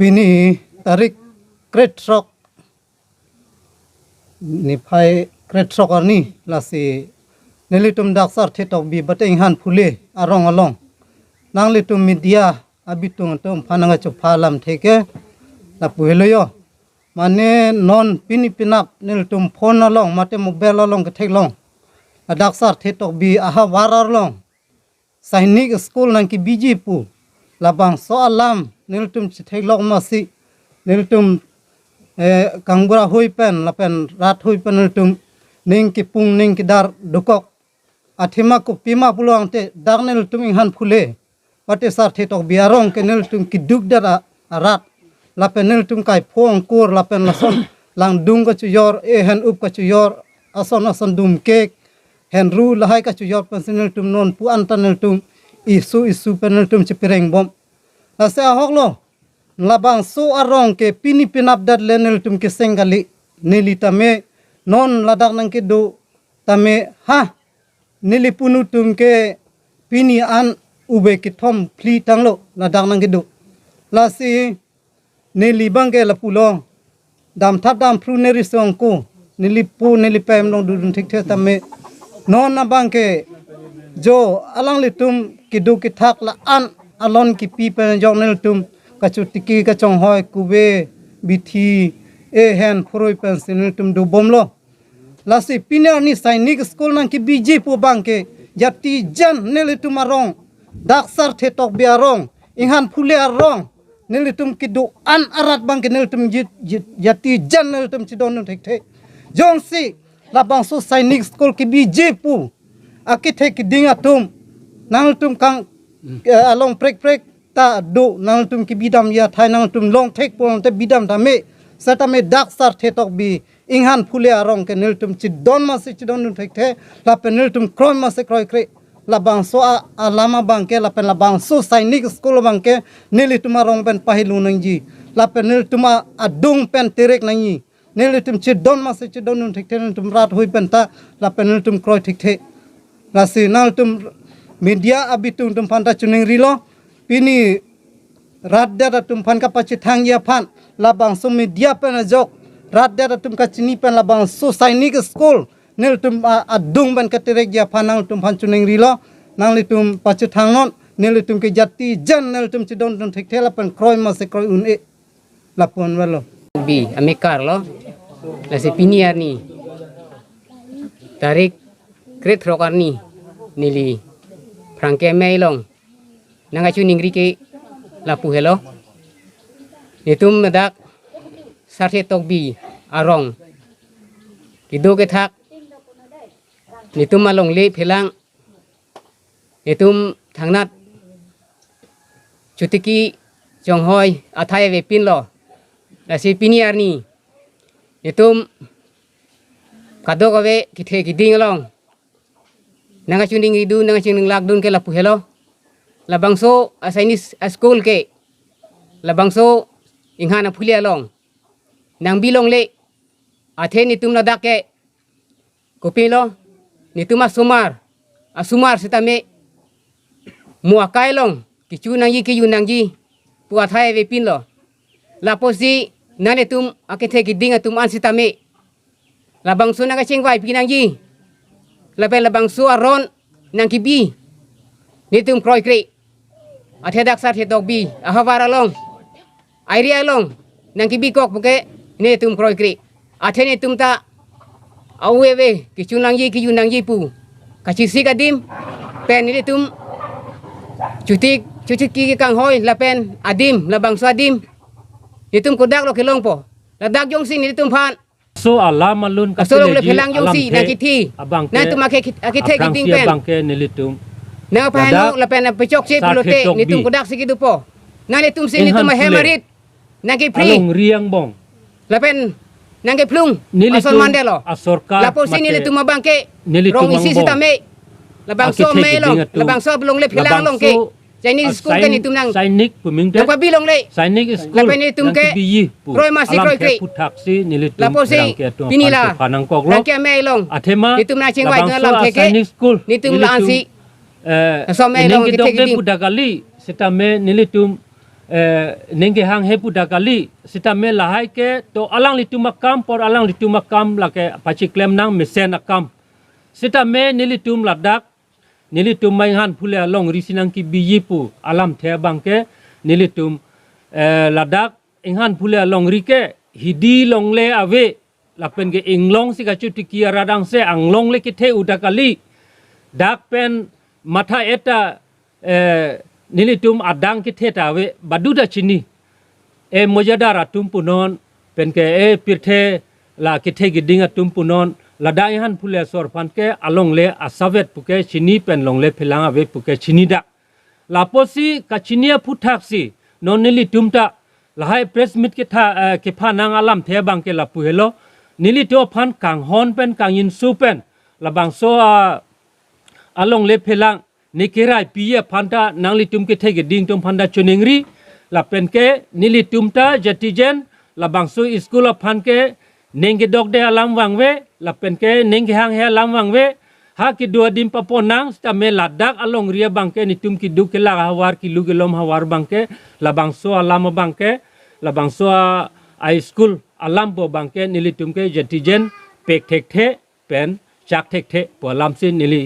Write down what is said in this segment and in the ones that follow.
Bini tarik kretrok ni pai kretrok ni lasi nelitum daksar thetok bi bateng han phule arong along nang litum media abitung tum phananga chuphalam theke la puheloyo mane non pini pinap nelitum phone along mate mobile along ke theklong daksar thetok bi aha warar long sainik school nang ki biji pu labang so alam nelitum theklong masi nelitum kangbura hoi pen lapen rat hoi pen nelitum ning ki pung ning ki dar dukok athima ko pima puluang te dar nelitum inghan phule pate sar thetok biarong ke nelitum ki duk dar rat lapen nelitum kai phong kur lapen lason lang dung ka chuyor hen up ka chuyor ason dum kek hen ru lahai ka chuyor pen nelitum non pu antan nelitum isu pen nelitum chipireng bom ase ahoklo labang so arong ke pini pinap dat le nelitum ke sengali neli tame non ladak nang ke do tame ha nili punutum ke pini an ube ki thom pli tanglo ladak nang ke do lasi neli bangke la pulo dam thap dam pru neri songku nili pu nili pem long dun thik the tame non na bangke jo alang litum ki du ki thak la an alon ki pi pen jong nelitum kachutiki kachong hoy kube bithi hen phuroi pensil tum do bomlo lasi pinar ni sainik school nang ki biji pu bangke jati jan nelitum arong daksar thetok biarong inghan phule arong nelitum ki do an arat bangke nelitum jati jan nelitum chidon thek the jong si labang so sainik school ki biji pu akithe ki dinga tum nang kang along prek ta do nang tum ki bidam ya thai nang tum long thek pon te bidam dame satame daksar thetok bi inghan phule arong ke nel tum chidon ma se chidon thek the la penel tum krom ma se kroi kre la bang so alama bang ke la pen la bang so sainik school bang ke neli tum arong pen pahilu nang ji la penel tum adung pen terek nang yi neli tum chidon ma se chidon thek the tum rat hoi pen ta la penel tum kroi thek the la si nal tum media abitung tum phanta chuning rilo pini radda tum phan ka pachi thang ya phan labang so media pen jok radda tum ka chini pen labang so sainik school nel tum adung ban ka terek ya phanang tum phan chuning rilo nang li tum pachi thang non nel tum ke jati jan nel tum chidon tum thek thela pen kroi ma se kroi un e lapon walo bi amikar lo la se piniar ni tarik kret rokar ni nili prangke mailong nanga chuning rike lapu hello nitum medak sarhe tok bi arong kido ke thak nitum malong le phelang nitum thangnat chutiki jonghoi athai ve pin lo la si piniar ni nitum kado kave kithe kiding long nanga chuning ridu nanga chuning lakdun ke lapu hello labangso asainis school ke labangso inghana phule along nang bilong le athe ni tum ladak ke kopilo ni tuma sumar asumar sitame muakai long kichu nang yi ki yu nang ji pu athai ve pin lo laposi nane tum akethe ki dinga tum an sitame labangso nang chengwai pinang ji labangso aron nang ki bi ni tum kroi kre athe daksar thetok bi ahawara long airia long nang ki bi kok buke ne tum kroi kre athe ne tum ta awewe ki chunang yi ki yunang yi pu ka chi si ka dim pen ni tum chutik ki kang hoi la pen adim la bangso adim ni tum kodak lo kelong po la dak jong si ni tum phan so alam alun ka so long le phelang jong si na ki thi na tum akhe ki ding pen bangke nilitum na pahano la pen pechok si pulote ni tum kodak si kidu po na ni tum si ni tum hemarit na ki pri along riang bong la pen nang ke plung asor mandelo asorka la po si ni tum bangke rong isi sitame la bangso melong la bangso belong le phelang long ke Chinese school kan itu nang sainik peming nang pabilong le sainik school lapen itu ke roi masih roi ke putaksi nilitum lapo si pinila panang kok lo nang ke melong athema itu na chingwai dalam ke sainik school nitum la ansi so melong kita ke pudakali setame nilitum nengke hang hepu dakali sita me lahai ke to alang litu makam por alang litu makam lake pachi klem nang mesen akam sita me nilitum ladak nilitum mainhan phule along risinang ki biyipu alam the bangke nilitum ladak inghan phule along rike hidi longle ave lapen ke inglong si kacu tiki radang se anglong le kithe udakali dak pen mata eta nilitum adang kithe tawe baduda chini mojadara tumpunon pen ke pirthe la kithe gidinga tumpunon ladai han phule sor pan ke along le asavet puke chini pen long le philanga ave puke chini da laposi ka chinia phuthak non nilitumta lahai press meet ke tha ke phanang alam the bang ke la puhelo nili to phan kang hon pen kang in su pen labang so along le phelang nikirai piye phanta nangli tum ke thege ding tum phanda chuningri la pen ke nili tumta jatijen labang so school of phan ke nenge dog de alam wangwe la pen ke nenge hang he alam wangwe ha ki dua dim paponang sta me ladak along ria bangke ni tum ki du ke la hawar ki lu gelom hawar bangke labang so alam bangke labang so high school alam bo bangke nili tumke jatijen pek thek the pen chak thek the po lam sin nili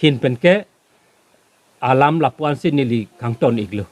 hin pen ke alam lapuan sin nili kang ton iglo